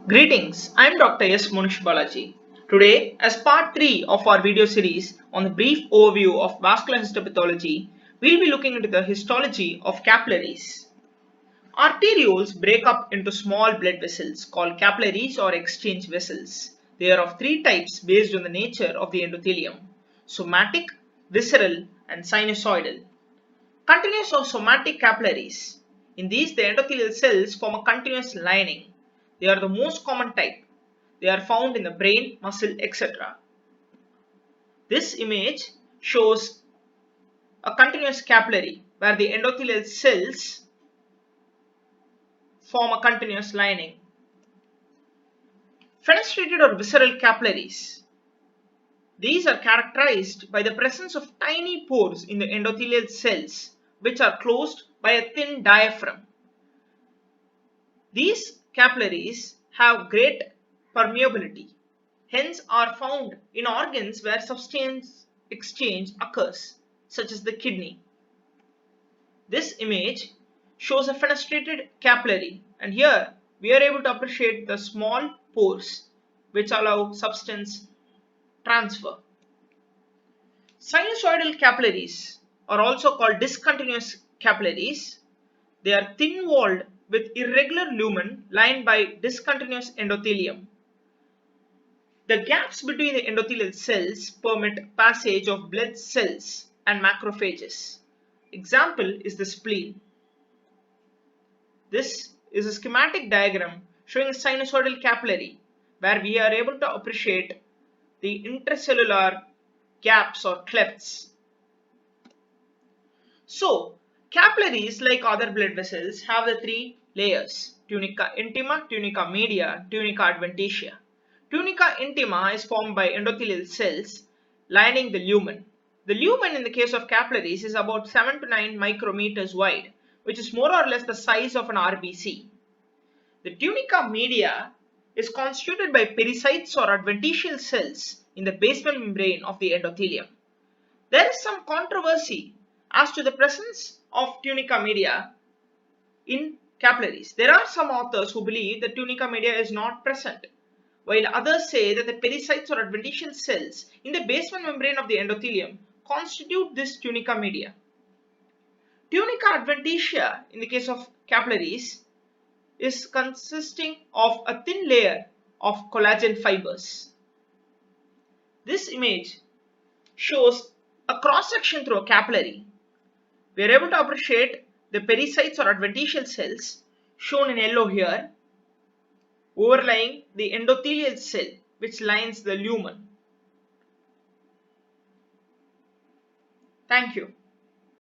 Greetings, I am Dr. S. Munish Balaji. Today, as part 3 of our video series on the brief overview of vascular histopathology, we will be looking into the histology of capillaries. Arterioles break up into small blood vessels called capillaries or exchange vessels. They are of three types based on the nature of the endothelium: somatic, visceral, and sinusoidal. Continuous or somatic capillaries. In these, the endothelial cells form a continuous lining. They are the most common type. They are found in the brain, muscle, etc. This image shows a continuous capillary where the endothelial cells form a continuous lining. Fenestrated or visceral capillaries. These are characterized by the presence of tiny pores in the endothelial cells which are closed by a thin diaphragm. These capillaries have great permeability, hence are found in organs where substance exchange occurs, such as the kidney. This image shows a fenestrated capillary, and here we are able to appreciate the small pores which allow substance transfer. Sinusoidal capillaries are also called discontinuous capillaries. They are thin-walled with irregular lumen lined by discontinuous endothelium. The gaps between the endothelial cells permit passage of blood cells and macrophages. Example is the spleen. This is a schematic diagram showing a sinusoidal capillary where we are able to appreciate the intracellular gaps or clefts. So, capillaries, like other blood vessels, have the three layers: tunica intima, tunica media, tunica adventitia. Tunica intima is formed by endothelial cells lining the lumen. The lumen in the case of capillaries is about 7 to 9 micrometers wide, which is more or less the size of an RBC. The tunica media is constituted by pericytes or adventitial cells in the basement membrane of the endothelium. There is some controversy as to the presence of tunica media in capillaries. There are some authors who believe that tunica media is not present, while others say that the pericytes or adventitial cells in the basement membrane of the endothelium constitute this tunica media. Tunica adventitia in the case of capillaries is consisting of a thin layer of collagen fibers. This image shows a cross section through a capillary. We are able to appreciate the pericytes or adventitial cells shown in yellow here overlying the endothelial cell which lines the lumen. Thank you.